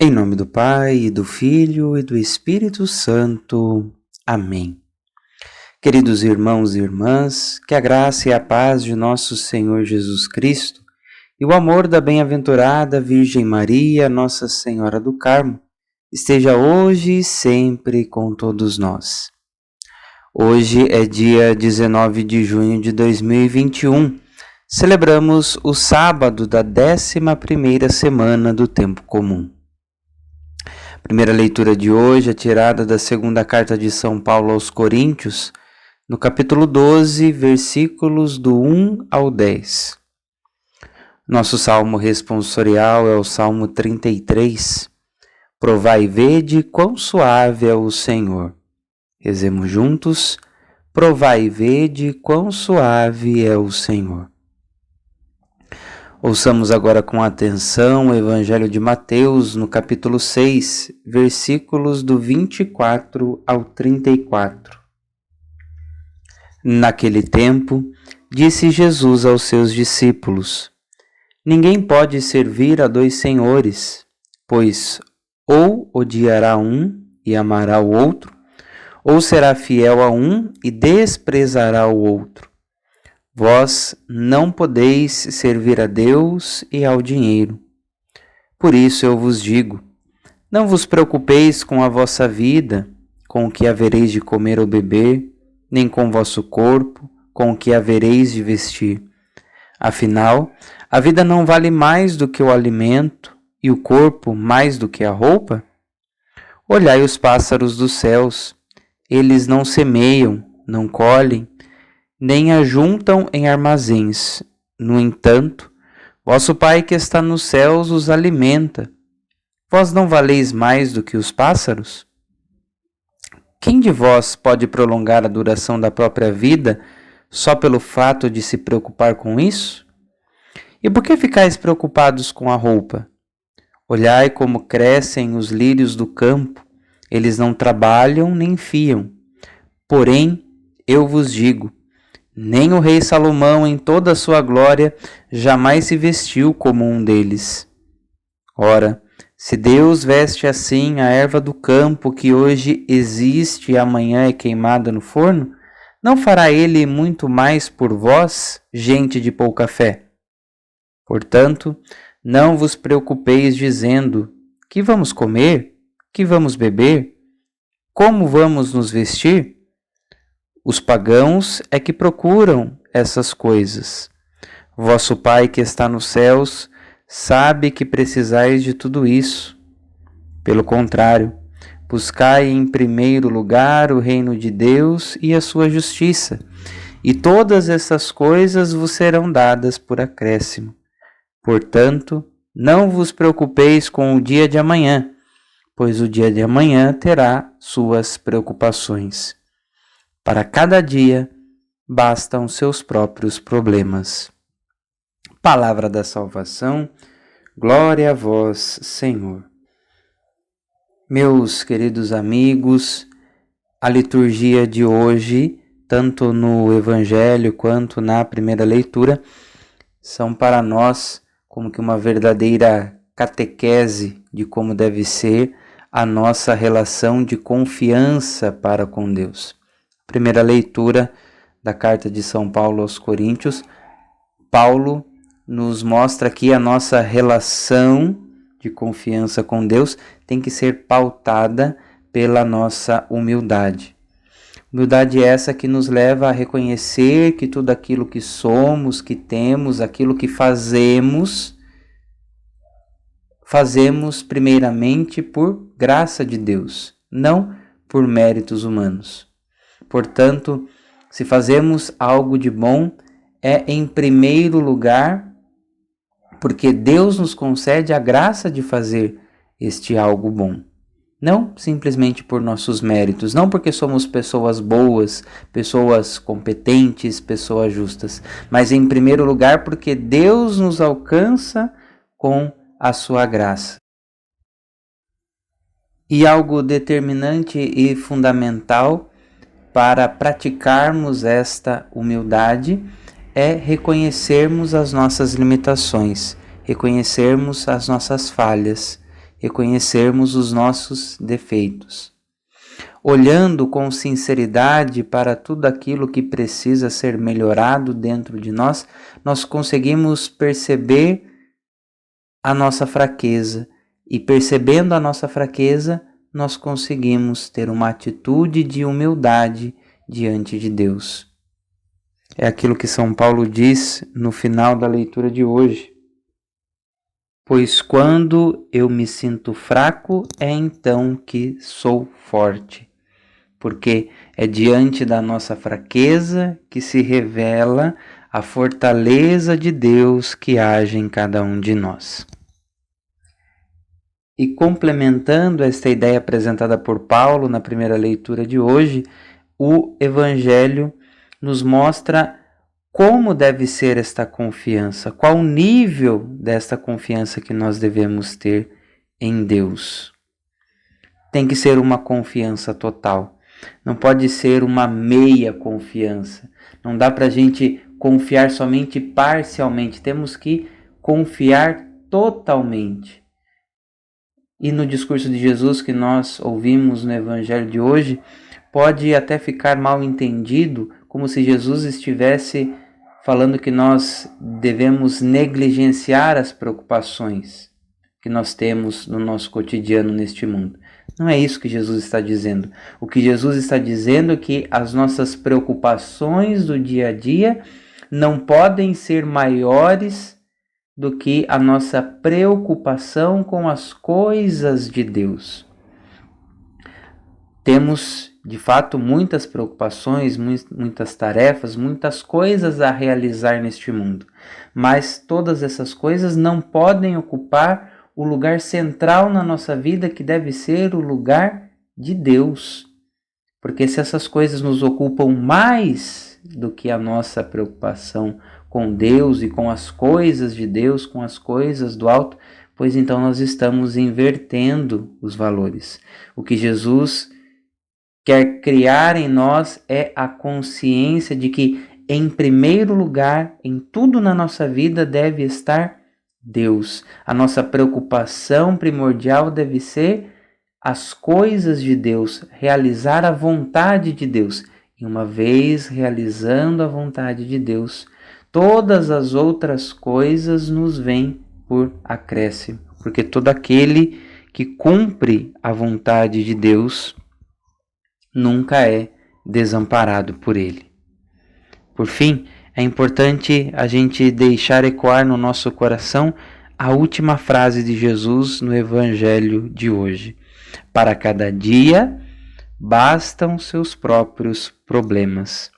Em nome do Pai, e do Filho e do Espírito Santo. Amém. Queridos irmãos e irmãs, que a graça e a paz de nosso Senhor Jesus Cristo e o amor da bem-aventurada Virgem Maria, Nossa Senhora do Carmo, esteja hoje e sempre com todos nós. Hoje é dia 19 de junho de 2021. Celebramos o sábado da 11ª semana do Tempo Comum. A primeira leitura de hoje é tirada da segunda carta de São Paulo aos Coríntios, no capítulo 12, versículos do 1 ao 10. Nosso salmo responsorial é o Salmo 33. Provai e vede quão suave é o Senhor. Rezemos juntos. Provai e vede quão suave é o Senhor. Ouçamos agora com atenção o Evangelho de Mateus, no capítulo 6, versículos do 24 ao 34. Naquele tempo, disse Jesus aos seus discípulos: Ninguém pode servir a dois senhores, pois ou odiará um e amará o outro, ou será fiel a um e desprezará o outro. Vós não podeis servir a Deus e ao dinheiro. Por isso eu vos digo, não vos preocupeis com a vossa vida, com o que havereis de comer ou beber, nem com o vosso corpo, com o que havereis de vestir. Afinal, a vida não vale mais do que o alimento, e o corpo mais do que a roupa? Olhai os pássaros dos céus, eles não semeiam, não colhem, nem ajuntam em armazéns. No entanto, vosso Pai que está nos céus os alimenta. Vós não valeis mais do que os pássaros? Quem de vós pode prolongar a duração da própria vida só pelo fato de se preocupar com isso? E por que ficais preocupados com a roupa? Olhai como crescem os lírios do campo, eles não trabalham nem fiam. Porém, eu vos digo, nem o rei Salomão, em toda a sua glória, jamais se vestiu como um deles. Ora, se Deus veste assim a erva do campo, que hoje existe e amanhã é queimada no forno, não fará ele muito mais por vós, gente de pouca fé? Portanto, não vos preocupeis dizendo: que vamos comer? Que vamos beber? Como vamos nos vestir? Os pagãos é que procuram essas coisas. Vosso Pai que está nos céus sabe que precisais de tudo isso. Pelo contrário, buscai em primeiro lugar o reino de Deus e a sua justiça, e todas essas coisas vos serão dadas por acréscimo. Portanto, não vos preocupeis com o dia de amanhã, pois o dia de amanhã terá suas preocupações. Para cada dia, bastam seus próprios problemas. Palavra da salvação, glória a vós, Senhor. Meus queridos amigos, a liturgia de hoje, tanto no Evangelho quanto na primeira leitura, são para nós como que uma verdadeira catequese de como deve ser a nossa relação de confiança para com Deus. Primeira leitura da carta de São Paulo aos Coríntios, Paulo nos mostra que a nossa relação de confiança com Deus tem que ser pautada pela nossa humildade. Humildade essa que nos leva a reconhecer que tudo aquilo que somos, que temos, aquilo que fazemos primeiramente por graça de Deus, não por méritos humanos. Portanto, se fazemos algo de bom, é em primeiro lugar porque Deus nos concede a graça de fazer este algo bom. Não simplesmente por nossos méritos, não porque somos pessoas boas, pessoas competentes, pessoas justas, mas em primeiro lugar porque Deus nos alcança com a sua graça. E algo determinante e fundamental para praticarmos esta humildade é reconhecermos as nossas limitações, reconhecermos as nossas falhas reconhecermos os nossos defeitos. Olhando com sinceridade para tudo aquilo que precisa ser melhorado dentro de nós, nós conseguimos perceber a nossa fraqueza. E percebendo a nossa fraqueza, nós conseguimos ter uma atitude de humildade diante de Deus. É aquilo que São Paulo diz no final da leitura de hoje. Pois quando eu me sinto fraco, é então que sou forte. Porque é diante da nossa fraqueza que se revela a fortaleza de Deus que age em cada um de nós. E complementando esta ideia apresentada por Paulo na primeira leitura de hoje, o Evangelho nos mostra como deve ser esta confiança, qual o nível desta confiança que nós devemos ter em Deus. Tem que ser uma confiança total, não pode ser uma meia confiança. Não dá para a gente confiar somente parcialmente, temos que confiar totalmente. E no discurso de Jesus que nós ouvimos no Evangelho de hoje, pode até ficar mal entendido, como se Jesus estivesse falando que nós devemos negligenciar as preocupações que nós temos no nosso cotidiano neste mundo. Não é isso que Jesus está dizendo. O que Jesus está dizendo é que as nossas preocupações do dia a dia não podem ser maiores do que a nossa preocupação com as coisas de Deus. Temos, de fato, muitas preocupações, muitas tarefas, muitas coisas a realizar neste mundo. Mas todas essas coisas não podem ocupar o lugar central na nossa vida, que deve ser o lugar de Deus. Porque se essas coisas nos ocupam mais do que a nossa preocupação com Deus e com as coisas de Deus, com as coisas do alto, pois então nós estamos invertendo os valores. O que Jesus quer criar em nós é a consciência de que, em primeiro lugar, em tudo na nossa vida deve estar Deus. A nossa preocupação primordial deve ser as coisas de Deus, realizar a vontade de Deus. E uma vez realizando a vontade de Deus, todas as outras coisas nos vêm por acréscimo, porque todo aquele que cumpre a vontade de Deus nunca é desamparado por ele. Por fim, é importante a gente deixar ecoar no nosso coração a última frase de Jesus no Evangelho de hoje. Para cada dia bastam seus próprios problemas.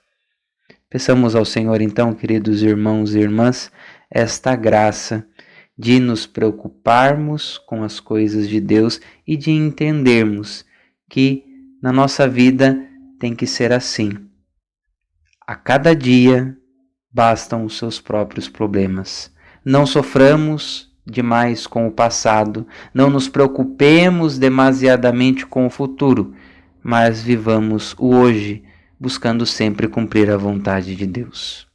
Peçamos ao Senhor, então, queridos irmãos e irmãs, esta graça de nos preocuparmos com as coisas de Deus e de entendermos que na nossa vida tem que ser assim. A cada dia bastam os seus próprios problemas. Não soframos demais com o passado, não nos preocupemos demasiadamente com o futuro, mas vivamos o hoje, buscando sempre cumprir a vontade de Deus.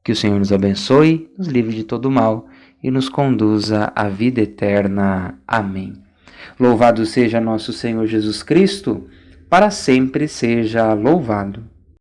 Que o Senhor nos abençoe, nos livre de todo mal e nos conduza à vida eterna. Amém. Louvado seja nosso Senhor Jesus Cristo, para sempre seja louvado.